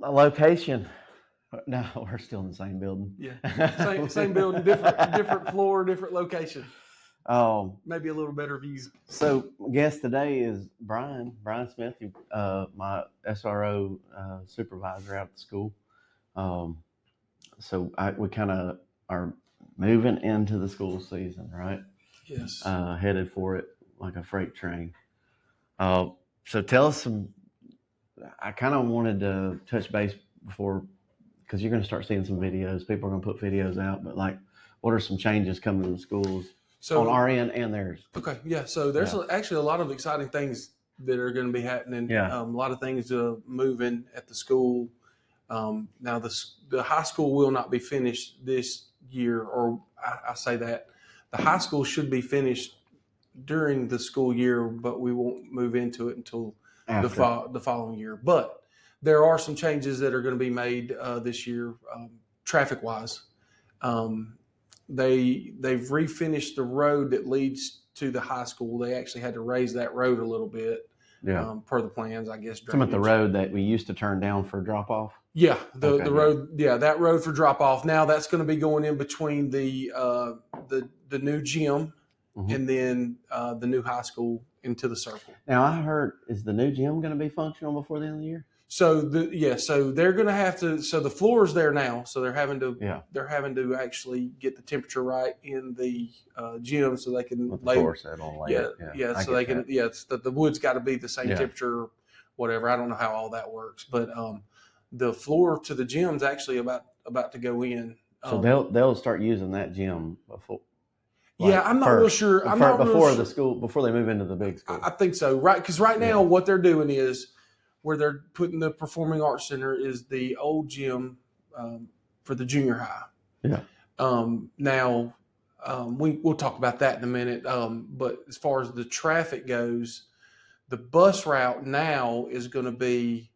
A location. No, we're still in the same building. Yeah, same building, different floor, different location. Maybe a little better view. So, guest today is Bryan Smith, my SRO supervisor out at the school. So we kind of are moving into the school season, right? Yes. Headed for it like a freight train. So tell us some. I kind of wanted to touch base before, because you're going to start seeing some videos. People are going to put videos out, but like, what are some changes coming to the schools on our end and theirs? Okay, yeah. So there's actually a lot of exciting things that are going to be happening. Yeah. A lot of things moving at the school. Now the high school will not be finished this year, or I say that the high school should be finished during the school year, but we won't move into it until the following year. But there are some changes that are going to be made this year, traffic wise. They've refinished the road that leads to the high school. They actually had to raise that road a little bit, per the plans, I guess. Some of the road that we used to turn down for drop off. Yeah, the road. Yeah, that road for drop off. Now that's going to be going in between the new gym and then the new high school into the circle. Now I heard, is the new gym going to be functional before the end of the year? So so they're going to have to. So the floor is there now. So they're having to actually get the temperature right in the gym so they can the floor settle. So they can. Yeah, it's the wood's got to be the same temperature, whatever. I don't know how all that works, but the floor to the gym's actually about to go in. So they'll start using that gym before. I'm not real sure. Before they move into the big school. I think so, right? Because right now what they're doing is, where they're putting the Performing Arts Center is the old gym for the junior high. Yeah. Now, we'll talk about that in a minute. But as far as the traffic goes, the bus route now is going to be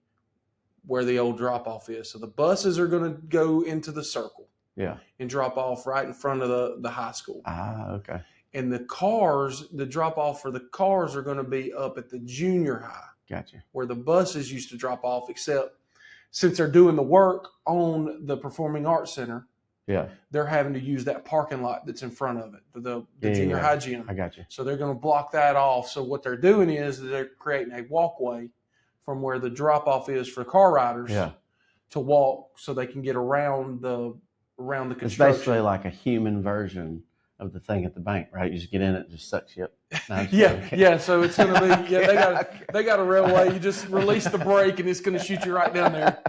where the old drop-off is. So the buses are going to go into the circle. Yeah. And drop off right in front of the high school. Okay. And the drop-off for the cars are going to be up at the junior high. Gotcha. Where the buses used to drop off, except since they're doing the work on the Performing Arts Center, they're having to use that parking lot that's in front of it, the junior high gym. I got you. So they're going to block that off. So what they're doing is they're creating a walkway from where the drop-off is for car riders to walk so they can get around the construction. It's basically like a human version of the thing at the bank, right? You just get in it, just sucks you up. So it's going to be they got a railway. You just release the brake and it's going to shoot you right down there.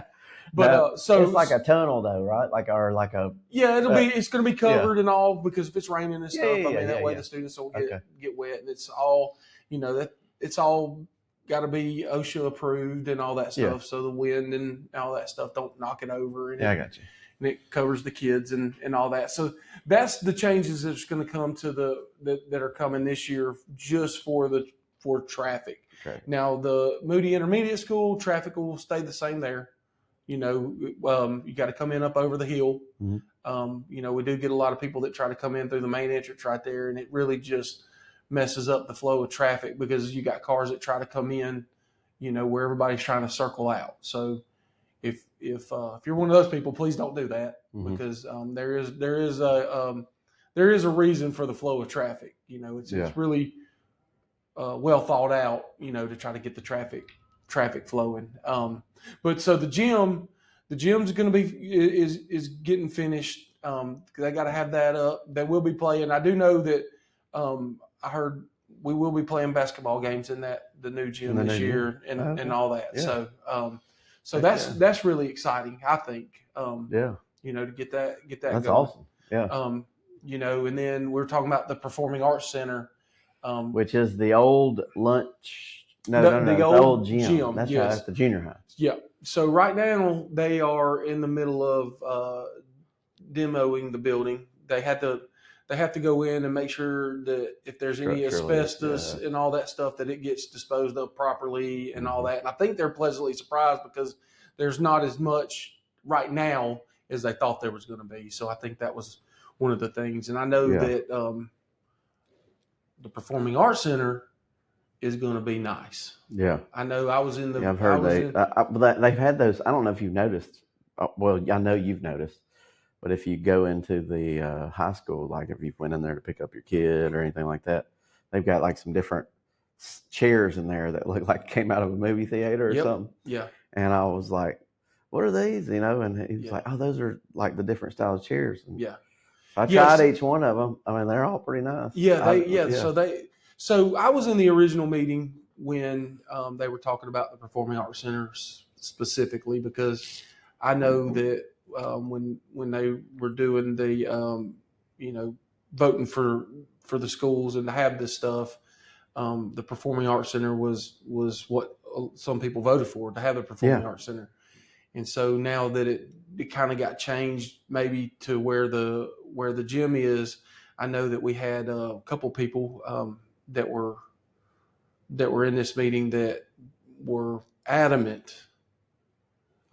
But so it's like a tunnel though, right? It's going to be covered and all, because if it's raining and stuff, that way the students don't get wet, and it's all it's all got to be OSHA approved and all that stuff, so the wind and all that stuff don't knock it over. And I got you. And it covers the kids and all that. So that's the changes that's going to come to that are coming this year just for traffic. Okay. Now the Moody Intermediate School traffic will stay the same there. You got to come in up over the hill. Mm-hmm. We do get a lot of people that try to come in through the main entrance right there, and it really just messes up the flow of traffic, because you got cars that try to come in, where everybody's trying to circle out. So if you're one of those people, please don't do that, because there is a reason for the flow of traffic. It's really well thought out, to try to get the traffic flowing. But so the gym's going to be is getting finished. They got to have that up. They will be playing. I do know that I heard we will be playing basketball games in the new gym this year and all that. Yeah. So that's really exciting, I think. To get that. That's going. Awesome. Yeah. And then we're talking about the Performing Arts Center, which is the old lunch. The old gym. That's right, at the junior high. Yeah. So right now they are in the middle of demoing the building. They have to go in and make sure that if there's any asbestos and all that stuff, that it gets disposed of properly and all that. And I think they're pleasantly surprised, because there's not as much right now as they thought there was going to be. So I think that was one of the things. And I know that the Performing Arts Center is going to be nice. Yeah. I know I was in the. Yeah, I've heard they've had those. I don't know if you've noticed. Well, I know you've noticed, but if you go into the high school, like if you went in there to pick up your kid or anything like that, they've got like some different chairs in there that look like came out of a movie theater or something. Yeah. And I was like, "What are these?" And he was Yeah. like, "Oh, those are like the different style of chairs." And Yeah. so I tried each one of them. I mean, they're all pretty nice. So I was in the original meeting when they were talking about the Performing Arts Center specifically, because I know that when they were doing the voting for the schools and to have this stuff, the Performing Arts Center was what some people voted for, to have the Performing Arts Center. And so now that it kind of got changed maybe to where the gym is, I know that we had a couple people that were in this meeting that were adamant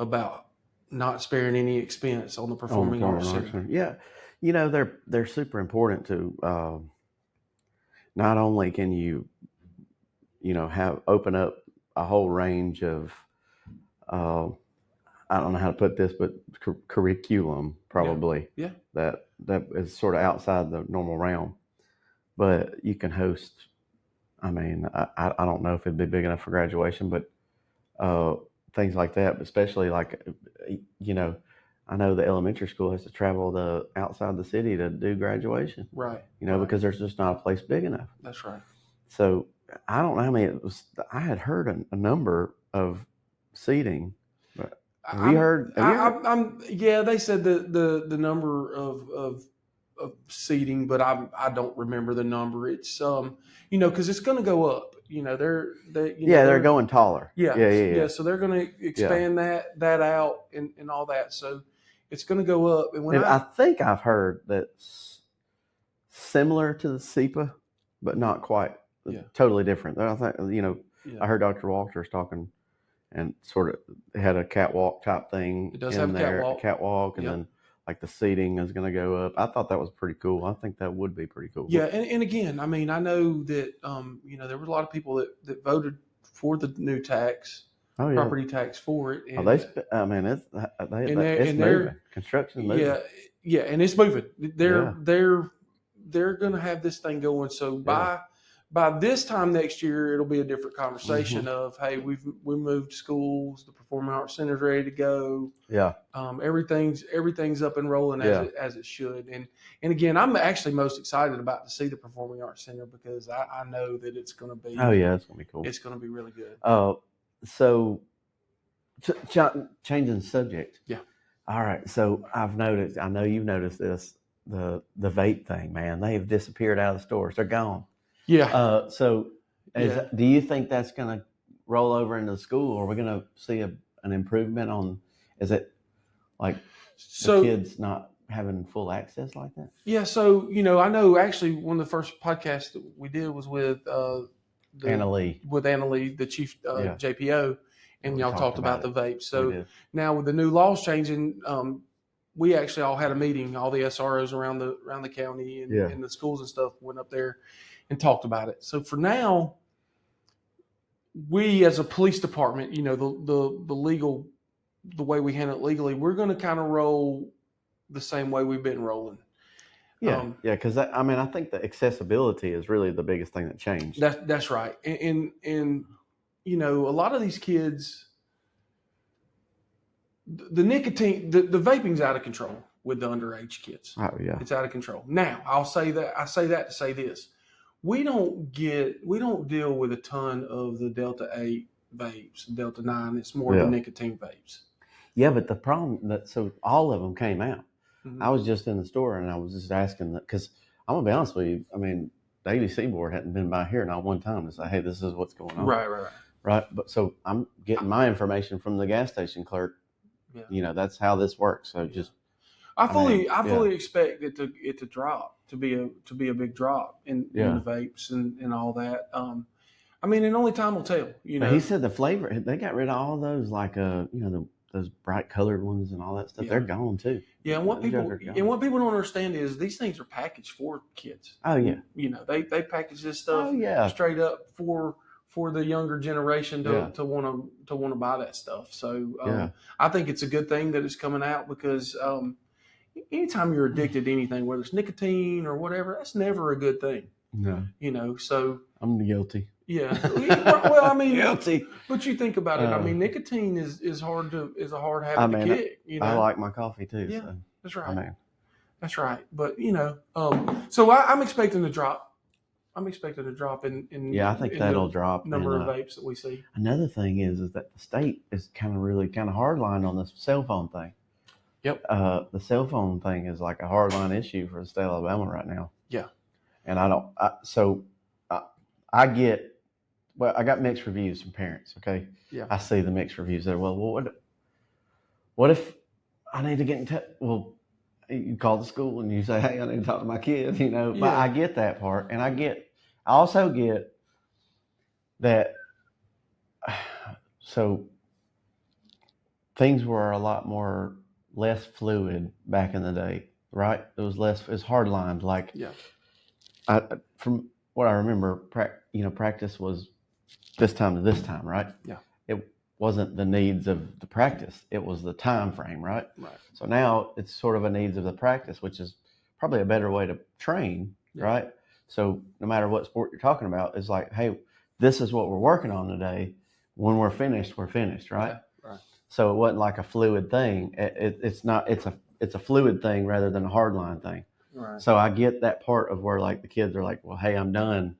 about not sparing any expense on the Performing Arts Center. Yeah, they're super important to. Not only can you have open up a whole range of. I don't know how to put this, but curriculum probably. Yeah. That is sort of outside the normal realm, but you can host. I mean, I don't know if it'd be big enough for graduation, but things like that. But especially like, I know the elementary school has to travel to outside the city to do graduation. Right. Because there's just not a place big enough. That's right. So I don't know how many it was. I had heard a number of seating. Have you heard? Yeah, they said the number of seating, but I don't remember the number. It's because it's going to go up. They're going taller. Yeah. So they're going to expand that out and all that. So it's going to go up. And I think I've heard that's similar to the SEPA, but not quite. Totally different. I think I heard Dr. Walters talking. And sort of had a catwalk type thing. It does have a catwalk, and then like the seating is going to go up. I thought that was pretty cool. I think that would be pretty cool. Yeah, and again, I mean, I know that there were a lot of people that voted for the new tax, property tax for it. And, it's moving. Construction's moving. Yeah, and it's moving. They're going to have this thing going. So by this time next year, it'll be a different conversation of, hey, we moved schools, the Performing Arts Center's ready to go. Yeah. Everything's up and rolling as it should. And again, I'm actually most excited about to see the Performing Arts Center, because I know that it's going to be. Oh yeah, it's going to be cool. It's going to be really good. So changing the subject. Yeah. All right. So I've noticed. I know you've noticed this. The vape thing, man. They have disappeared out of the stores. They're gone. Yeah. Do you think that's going to roll over into the school? Or are we going to see an improvement on? Is it like the kids not having full access like that? Yeah. So I know actually one of the first podcasts that we did was with Anna Lee, the chief JPO, and y'all talked about the vapes. So now with the new laws changing, we actually all had a meeting. All the SROs around the county and the schools and stuff went up there and talked about it. So for now, we as a police department, the legal, the way we handle it legally, we're going to kind of roll the same way we've been rolling. Yeah, because I think the accessibility is really the biggest thing that changed. That's right, and a lot of these kids, the nicotine, the vaping's out of control with the underage kids. Oh yeah, it's out of control. Now I say that to say this. We don't deal with a ton of the Delta 8 vapes, Delta 9. It's more the nicotine vapes. Yeah, but the problem so all of them came out. Mm-hmm. I was just in the store and I was just asking that, because I'm gonna be honest with you. I mean, the ADC board hadn't been by here not one time to say, hey, this is what's going on. Right. But so I'm getting my information from the gas station clerk. Yeah. That's how this works. So just. I fully expect it to drop, to be a big drop in the vapes and all that. And only time will tell. But he said the flavor, they got rid of all those those bright colored ones and all that stuff. They're gone too. Yeah, and what people don't understand is these things are packaged for kids. Oh yeah. They package this stuff straight up for for the younger generation to want to buy that stuff. So I think it's a good thing that it's coming out because anytime you're addicted to anything, whether it's nicotine or whatever, that's never a good thing. No. So I'm guilty. Yeah. Well, I mean, guilty. But you think about it. I mean, nicotine is a hard habit to kick. I like my coffee too. Yeah, so, that's right. That's right. But so I'm expecting a drop. I'm expecting a drop in I think that'll drop. Number of vapes that we see. Another thing is that the state is kind of hardline on this cell phone thing. Yep. The cell phone thing is like a hardline issue for the state of Alabama right now. Yeah. And I got mixed reviews from parents. Okay. Yeah. I see the mixed reviews there. Well, what if I need to get in touch? Well, you call the school and you say, hey, I need to talk to my kid, but I get that part. And I also get that. So things were a lot less fluid back in the day, right? It was hard lines. Like, from what I remember, practice was this time to this time, right? Yeah. It wasn't the needs of the practice. It was the time frame, right? Right. So now it's sort of a needs of the practice, which is probably a better way to train, right? So no matter what sport you're talking about, it's like, hey, this is what we're working on today. When we're finished, right? Yeah, right. So it wasn't like a fluid thing. It's a fluid thing rather than a hardline thing. Right. So I get that part of where like the kids are like, well, hey, I'm done.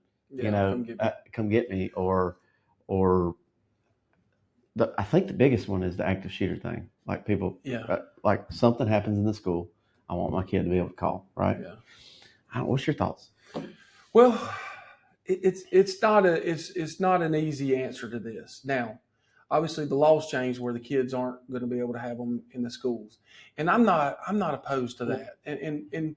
Come get me. I think the biggest one is the active shooter thing. Like people, like something happens in the school, I want my kid to be able to call, right? Yeah. What's your thoughts? Well, it's not an easy answer to this. Now, obviously, the laws changed where the kids aren't going to be able to have them in the schools, and I'm not opposed to that. And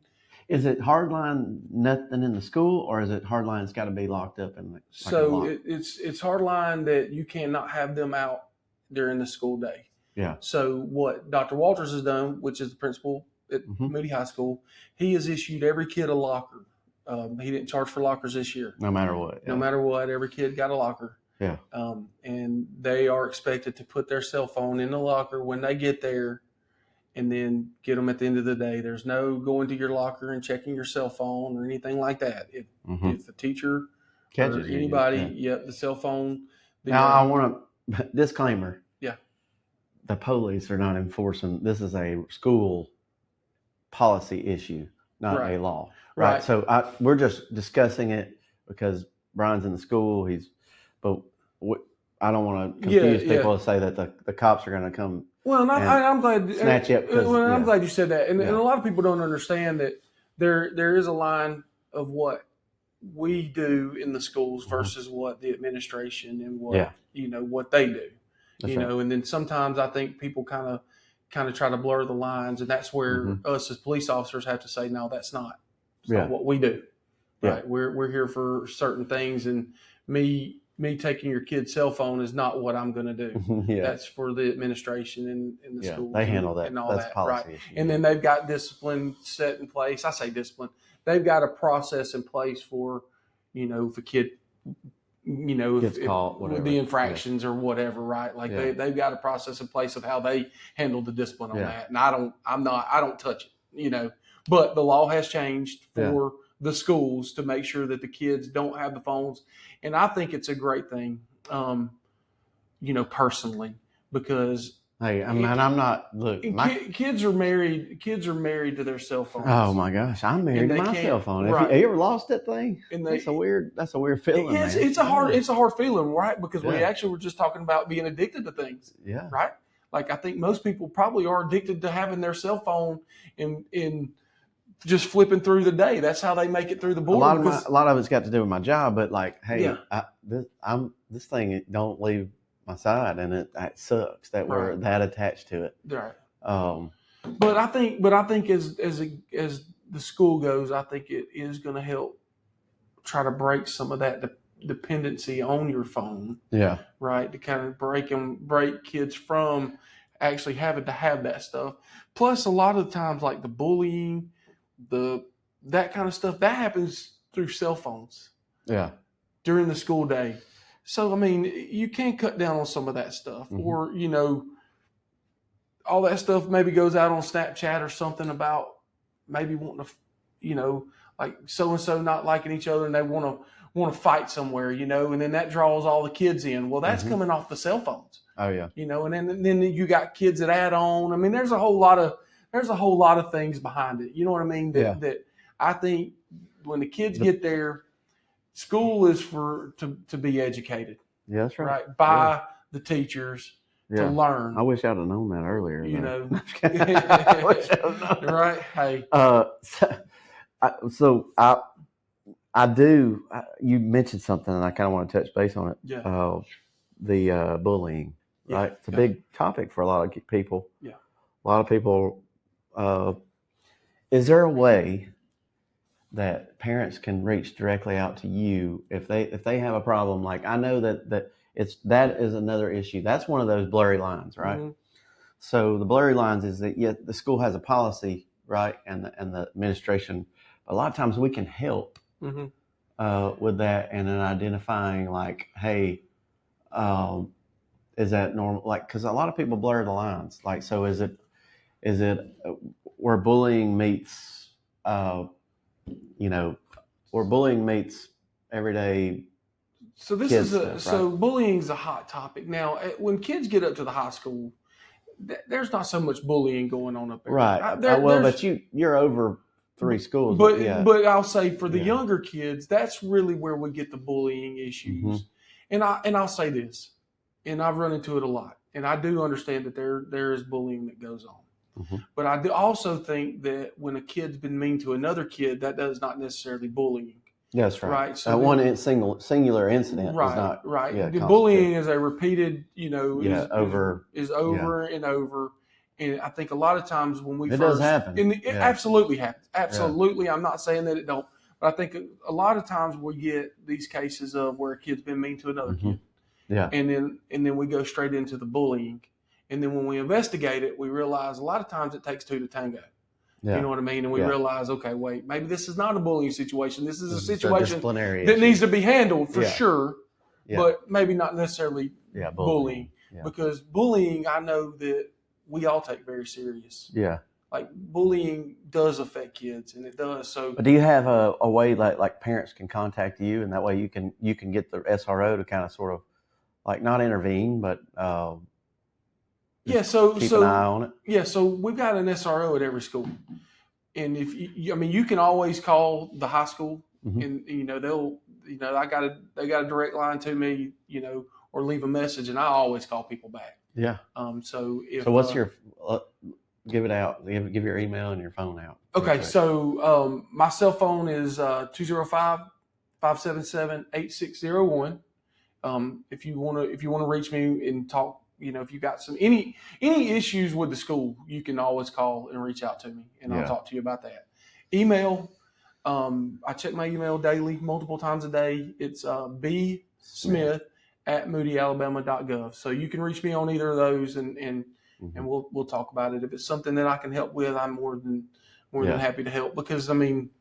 is it hardline nothing in the school, or is it hardline it's got to be locked up in? It's hardline that you cannot have them out during the school day. Yeah. So what Dr. Walters has done, which is the principal at Moody High School, he has issued every kid a locker. He didn't charge for lockers this year. No matter what. Yeah. No matter what, every kid got a locker. Yeah. And they are expected to put their cell phone in the locker when they get there and then get them at the end of the day. There's no going to your locker and checking your cell phone or anything like that. If the teacher catches anybody, the cell phone. Now, I want to disclaimer. Yeah. The police are not enforcing. This is a school policy issue, not a law. Right. So we're just discussing it because Brian's in the school. I don't want to confuse people to say that the cops are going to come. Well, I'm glad snatch you up. I'm glad you said that, and a lot of people don't understand that there is a line of what we do in the schools versus what the administration and what they do. That's right. And then sometimes I think people kind of try to blur the lines, and that's where us as police officers have to say, no, that's not. It's not what we do. Right? We're here for certain things, and me taking your kid's cell phone is not what I'm going to do. That's for the administration and the schools. They handle that. And all that's that, policy right? issue. And then they've got discipline set in place. I say discipline. They've got a process in place for, if a kid, gets caught, with the infractions or whatever, right? Like they've got a process in place of how they handle the discipline on that. And I don't touch it, but the law has changed for the schools to make sure that the kids don't have the phones. And I think it's a great thing, personally, because I'm not. Look, kids are married to their cell phones. Oh my gosh, I'm married to my cell phone. Have you ever lost that thing? That's a weird feeling. It's a hard feeling, right? Because we actually were just talking about being addicted to things. Yeah. Right. Like I think most people probably are addicted to having their cell phone in just flipping through the day. That's how they make it through the board. A lot of it's got to do with my job, but like, hey, this thing don't leave my side, and it sucks that we're that attached to it. Right. But I think as the school goes, I think it is going to help try to break some of that dependency on your phone. Yeah. Right. To kind of break kids from actually having to have that stuff. Plus, a lot of the times, like the bullying, that kind of stuff that happens through cell phones. Yeah. During the school day. So, I mean, you can cut down on some of that stuff, Mhm. or, all that stuff maybe goes out on Snapchat or something about maybe wanting to, like so-and-so not liking each other and they want to fight somewhere, and then that draws all the kids in. Well, that's Mhm. coming off the cell phones, Oh yeah. and then you got kids that add on. I mean, there's a whole lot of things behind it. You know what I mean? Yeah. That I think when the kids get there, school is to be educated, Yeah, that's right. right? By the teachers to Yeah. learn. I wish I'd have known that earlier. You though. know. I wish I'd have known. Right? Hey. So I do. You mentioned something, and I kind of want to touch base on it. Yeah. The bullying, Yeah. right? It's a Yeah. big topic for a lot of people. Yeah. A lot of people. Is there a way that parents can reach directly out to you if they have a problem? Like, I know that is another issue. That's one of those blurry lines, right? Mm-hmm. So the blurry lines is that the school has a policy, right, and the administration. A lot of times we can help with that and in identifying, like, hey, is that normal? Like, because a lot of people blur the lines. Like, so is it where bullying meets, where bullying meets everyday. So this is bullying's a hot topic now. When kids get up to the high school, there's not so much bullying going on up there, right? But you're over 3 schools, but I'll say for the younger kids, that's really where we get the bullying issues. Mm-hmm. And I'll say this, and I've run into it a lot, and I do understand that there is bullying that goes on. Mm-hmm. But I do also think that when a kid's been mean to another kid, that does not necessarily bullying. That's right. Right. So one singular incident right, is not right. Yeah, the bullying is a repeated, is over and over. And I think a lot of times when we does happen. It absolutely happens. Absolutely, I'm not saying that it don't, but I think a lot of times we get these cases of where a kid's been mean to another kid. Yeah. And then we go straight into the bullying. And then when we investigate it, we realize a lot of times it takes 2 to tango. Yeah. You know what I mean? And we realize, okay, wait, maybe this is not a bullying situation. This is a situation that needs to be handled for sure, but maybe not necessarily bullying. Yeah. Because bullying, I know that we all take very serious. Yeah. Like, bullying does affect kids, and it does. So, but do you have a way like parents can contact you, and that way you can get the SRO to kind of sort of like not intervene, but so keep an eye on it. Yeah, so we've got an SRO at every school, and if you can always call the high school, and they'll they got a direct line to me, or leave a message, and I always call people back. Yeah. So what's your give it out? Give your email and your phone out. Okay, so my cell phone is 205-577-8601. If you want to reach me and talk, if you got any issues with the school, you can always call and reach out to me, and I'll talk to you about that. Email, I check my email daily, multiple times a day. It's bsmith@moodyalabama.gov. So you can reach me on either of those, and we'll talk about it. If it's something that I can help with, I'm more than happy to help, because I mean,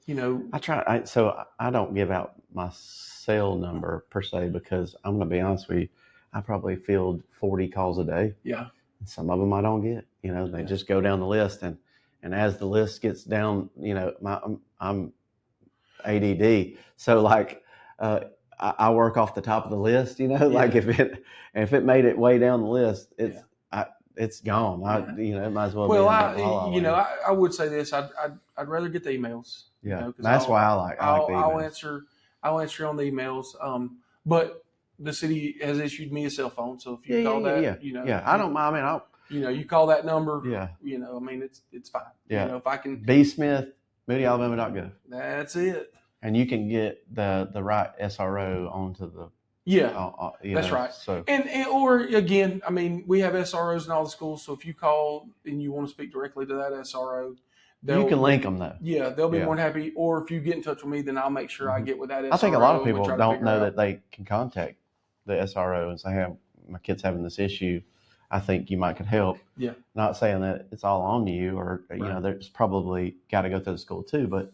I try. So I don't give out my cell number per se, because I'm going to be honest with you, I probably field 40 calls a day. Yeah. Some of them I don't get. They just go down the list, and as the list gets down, I'm ADD. So like, I work off the top of the list. Like if it made it way down the list, it's gone. It might as well. Well, I would say this. I'd rather get the emails. Yeah, that's why I like the emails. I'll answer on the emails. But the city has issued me a cell phone, so if you call that, I don't mind. I mean, you call that number. Yeah. I mean, it's fine. Yeah. If I can. B Smith, MoodyAlabama.gov. That's it. And you can get the right SRO onto the. Yeah, that's right. So or again, I mean, we have SROs in all the schools. So if you call and you want to speak directly to that SRO, you can link them though. Yeah, they'll be more than happy. Or if you get in touch with me, then I'll make sure I get with that SRO. I think a lot of people don't know that they can contact the SRO and say, "Hey, my kid's having this issue. I think you might could help." Yeah. Not saying that it's all on you, or there's probably got to go through the school too. But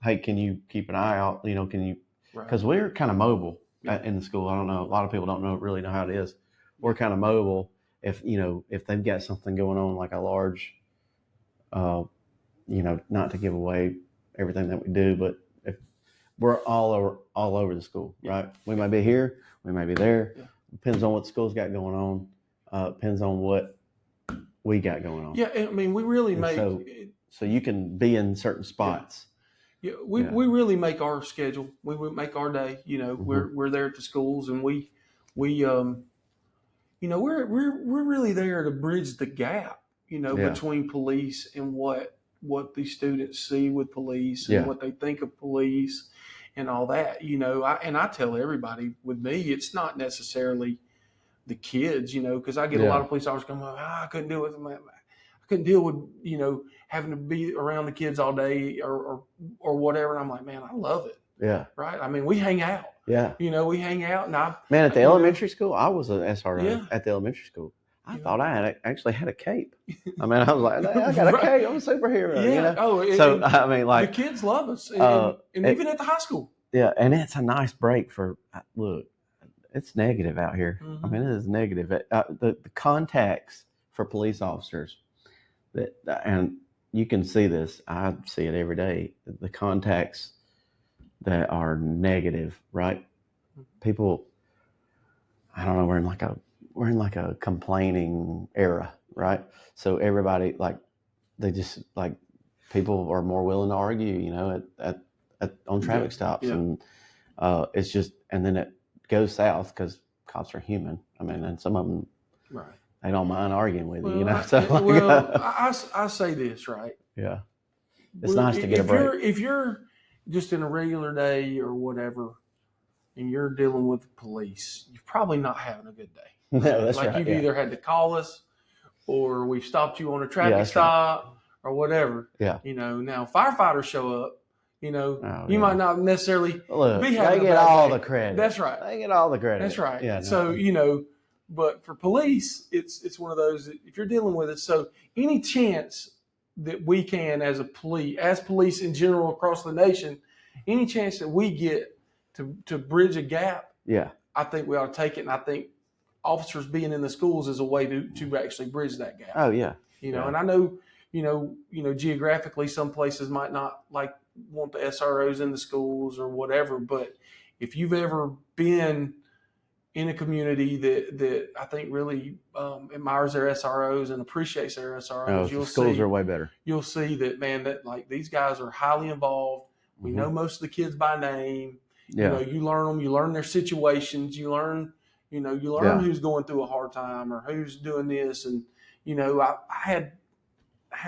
hey, can you keep an eye out? Can you? Because we're kind of mobile. in the school. I don't know. A lot of people don't really know how it is. We're kind of mobile. If they've got something going on like a large, not to give away everything that we do, but if we're all over the school, right? We might be here, we might be there. Yeah. Depends on what the school's got going on. Depends on what we got going on. Yeah, I mean, we really And make so you can be in certain spots. Yeah, we really make our schedule. We make our day. We're there at the schools, and we're really there to bridge the gap. Between police and what the students see with police and what they think of police and all that. I tell everybody, with me, it's not necessarily the kids. Because I get a lot of police officers going, I couldn't deal with them. I couldn't deal with having to be around the kids all day or whatever. And I'm like, man, I love it. Yeah. Right. I mean, we hang out. Yeah. We hang out. And at the elementary school, I was an SRO at the elementary school. I thought I actually had a cape. I mean, I was like, I got a cape. I'm a superhero. Yeah. So I mean, like, the kids love us, and even at the high school. Yeah, and it's a nice break for look. It's negative out here. Mm-hmm. I mean, it is negative. The contacts for police officers and you can see this. I see it every day. The contacts that are negative, right? People, I don't know. We're in like a complaining era, right? So everybody people are more willing to argue, on traffic stops, and it's just, and then it goes south because cops are human. I mean, and some of them, right. They don't mind arguing with you, I say this, right? Yeah. It's nice to get a break. If you're just in a regular day or whatever, and you're dealing with the police, you're probably not having a good day. No, that's right. You've either had to call us, or we've stopped you on a traffic stop, or whatever. Yeah. Now firefighters show up. You might not necessarily be having they get all the credit. That's right. They get all the credit. That's right. Yeah. So but for police, it's one of those that if you're dealing with it, so any chance that we can as police in general across the nation, any chance that we get to bridge a gap, I think we ought to take it. And I think officers being in the schools is a way to actually bridge that gap. Oh yeah. And I know, geographically some places might not want the SROs in the schools or whatever, but if you've ever been in a community that I think really admires their SROs and appreciates their SROs, schools are way better. You'll see that, man, that these guys are highly involved. We know most of the kids by name. Yeah. You learn them. You learn their situations. You learn who's going through a hard time or who's doing this. And I had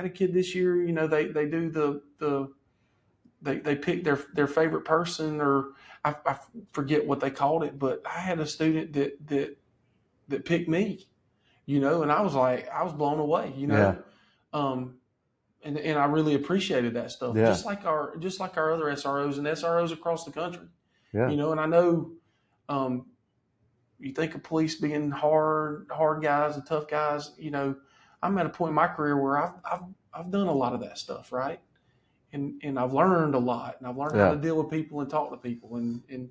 a kid this year. They do they pick their favorite person, or I forget what they called it, but I had a student that picked me, and I was blown away, and I really appreciated that stuff. Yeah. Just like our other SROs and SROs across the country. Yeah. And I know you think of police being hard guys and tough guys, I'm at a point in my career where I've done a lot of that stuff, right? And I've learned a lot, and I've learned how to deal with people and talk to people, and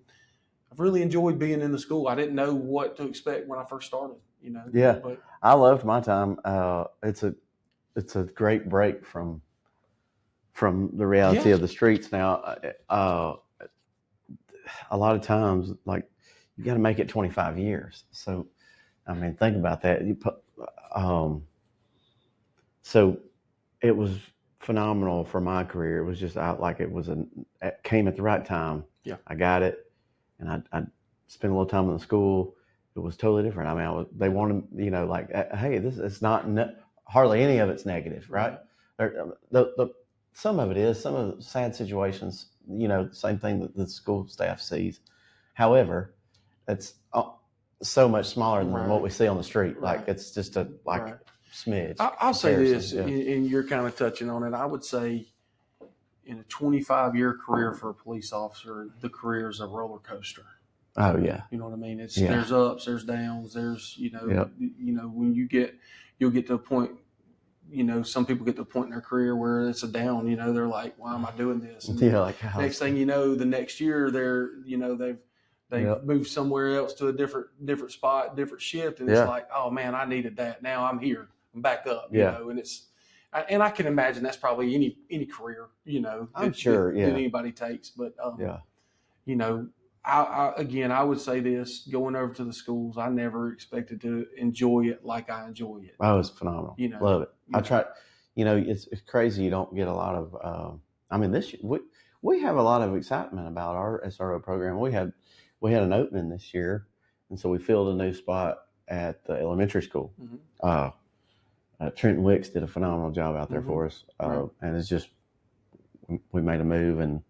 I've really enjoyed being in the school. I didn't know what to expect when I first started, Yeah, but I loved my time. It's a great break from the reality of the streets now. A lot of times, you got to make it 25 years. So, I mean, think about that. So it was phenomenal for my career. It was just it came at the right time. Yeah, I got it, and I spent a little time in the school. It was totally different. I mean, they wanted, hey, this is not hardly any of it's negative, right? Some of it is. Some of the sad situations, same thing that the school staff sees. However, it's so much smaller than what we see on the street. Right. It's just a smidge. I'll say this, and you're kind of touching on it. I would say in a 25-year career for a police officer, the career is a roller coaster. Oh yeah. You know what I mean? There's ups, there's downs, there's, when you'll get to a point, some people get to a point in their career where it's a down, they're like, why am I doing this? And yeah, next thing you know, the next year they're, They've Yep. moved somewhere else to a different spot, different shift, and Yeah. it's like, oh man, I needed that. Now I'm here. I'm back up. Yeah. And I can imagine that's probably any career, I'm sure, that anybody takes. But Yeah. I would say this: going over to the schools, I never expected to enjoy it like I enjoy it. Oh, it's phenomenal. Love it. I try. It's crazy. You don't get a lot of. This we have a lot of excitement about our SRO program. We had an opening this year, and so we filled a new spot at the elementary school. Mm-hmm. Trenton Wicks did a phenomenal job out there Mm-hmm. for us, Right. and it's just we made a move, and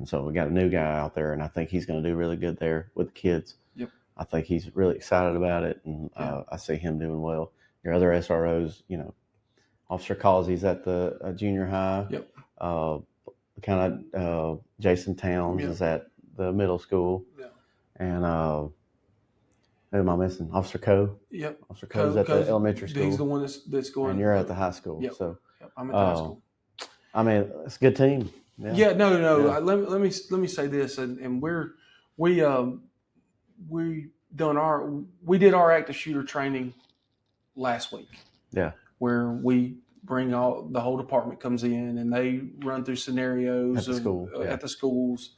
so we got a new guy out there, and I think he's going to do really good there with the kids. Yep. I think he's really excited about it, and I see him doing well. Your other SROs, Officer Causey's at the junior high. Yep. Jason Towns Yep. is at the middle school. Yeah. And who am I missing? Officer Coe. Yep. Officer Coe's at the elementary school. He's the one that's going. And you're at the high school. Yep. So I'm at the high school. It's a good team. No. Yeah. Let me say this, and we did our active shooter training last week. Yeah. Where we bring the whole department comes in and they run through scenarios at the schools.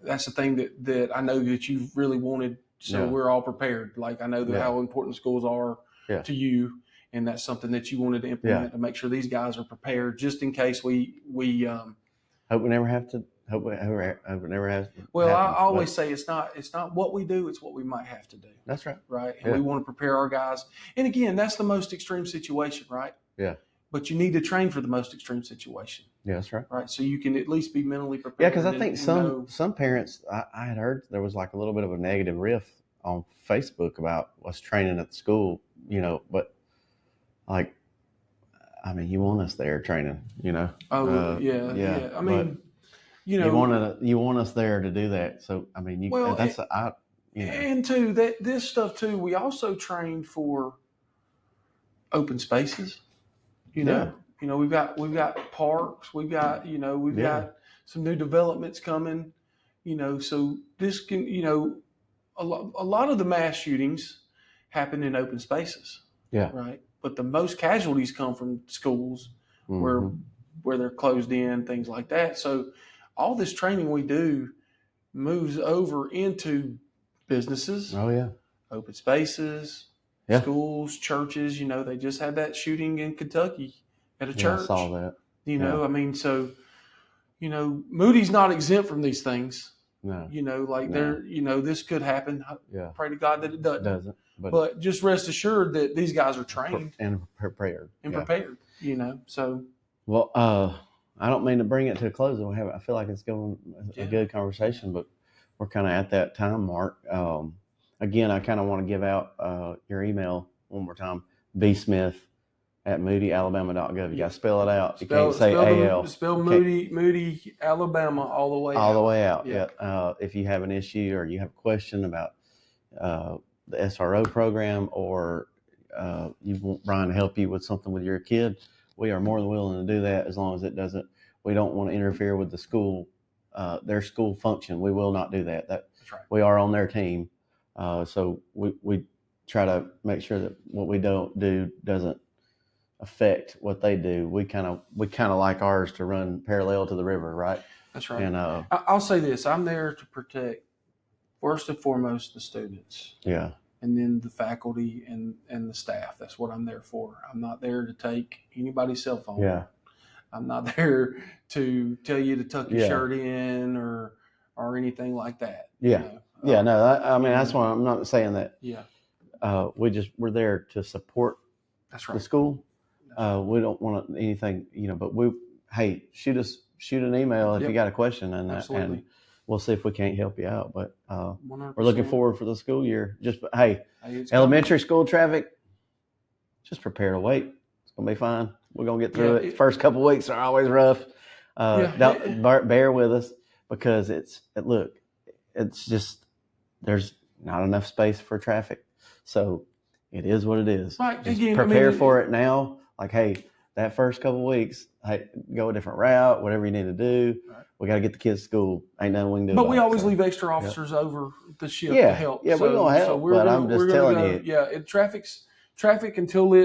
That's the thing that I know that you've really wanted. So we're all prepared. Like I know how important schools are to you. And that's something that you wanted to implement to make sure these guys are prepared, just in case we hope we never have to. Hope it never has. Well, I always say it's not what we do; it's what we might have to do. That's right. Right, and we want to prepare our guys. And again, that's the most extreme situation, right? Yeah. But you need to train for the most extreme situation. Yeah, that's right. Right, so you can at least be mentally prepared. Yeah, because I think some parents, I had heard there was like a little bit of a negative riff on Facebook about what's training at the school, but. Like, you want us there training, Oh, yeah. I mean, you want us there to do that. So, And too, this stuff too, we also trained for open spaces. We've got parks, we've got some new developments coming. So this can, a lot of the mass shootings happen in open spaces. Yeah. Right. But the most casualties come from schools where they're closed in, things like that. So all this training we do moves over into businesses. Oh, yeah. Open spaces, schools, churches. They just had that shooting in Kentucky at a church. I saw that. Moody's not exempt from these things. No. This could happen. Yeah. Pray to God that it doesn't. It doesn't. But just rest assured that these guys are trained and prepared. So. Well, I don't mean to bring it to a close. I feel like it's going a good conversation, but we're kind of at that time mark. Again, I kind of want to give out your email one more time. bsmith@moodyalabama.gov. You got to spell it out. You can't say AL. Spell Moody, Alabama all the way out. All the way out, yeah. If you have an issue or you have a question about the SRO program or you want Brian to help you with something with your kid, we are more than willing to do that as long as we don't want to interfere with the school, their school function. We will not do that. That's right. We are on their team. So we try to make sure that what we don't do doesn't affect what they do. We kind of like ours to run parallel to the river, right? That's right. And I'll say this: I'm there to protect first and foremost the students. Yeah. And then the faculty and the staff. That's what I'm there for. I'm not there to take anybody's cell phone. Yeah. I'm not there to tell you to tuck your shirt in or anything like that. Yeah. That's why I'm not saying that. Yeah. We're there to support the school. We don't want anything, but shoot an email if you got a question and we'll see if we can't help you out. But we're looking forward for the school year. Just elementary school traffic, just prepare to wait. It's gonna be fine. We're gonna get through it. First couple of weeks are always rough. Bear with us because it's just there's not enough space for traffic. So it is what it is. Right. Just prepare for it now. Like, hey, that first couple of weeks, hey, go a different route, whatever you need to do. Right. We got to get the kids to school. Ain't nothing we can do. But about we it, always so. leave extra officers over the shift Yeah, to help. yeah, we're gonna help, but I'm just telling you. Yeah, traffic until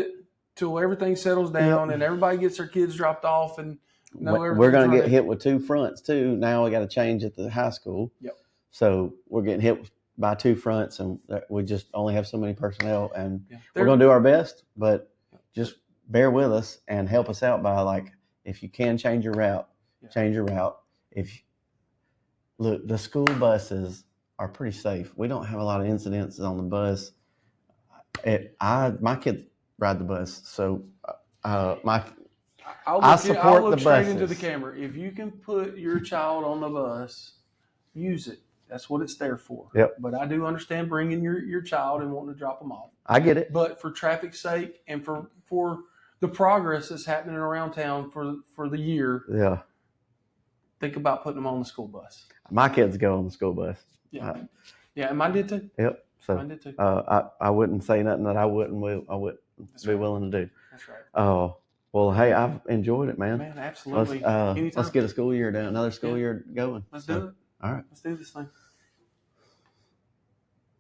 everything settles down and everybody gets their kids dropped off and we're going to get hit with 2 fronts too. Now we got to change at the high school. Yep. So we're getting hit by 2 fronts, and we just only have so many personnel, and we're going to do our best. But just bear with us and help us out by, like, if you can change your route, change your route. Look, the school buses are pretty safe. We don't have a lot of incidents on the bus. My kids ride the bus, so I support the buses. Straight into the camera. If you can put your child on the bus, use it. That's what it's there for. Yep. But I do understand bringing your child and wanting to drop them off. I get it. But for traffic's sake and for the progress that's happening around town for the year, think about putting them on the school bus. My kids go on the school bus. Yeah, and mine did too. Yep. So mine did too. I wouldn't say nothing that I wouldn't be willing to do. That's right. Oh, well, hey, I've enjoyed it, man. Man, absolutely. Let's get a school year down, another school year going. Let's do it. All right. Let's do this thing.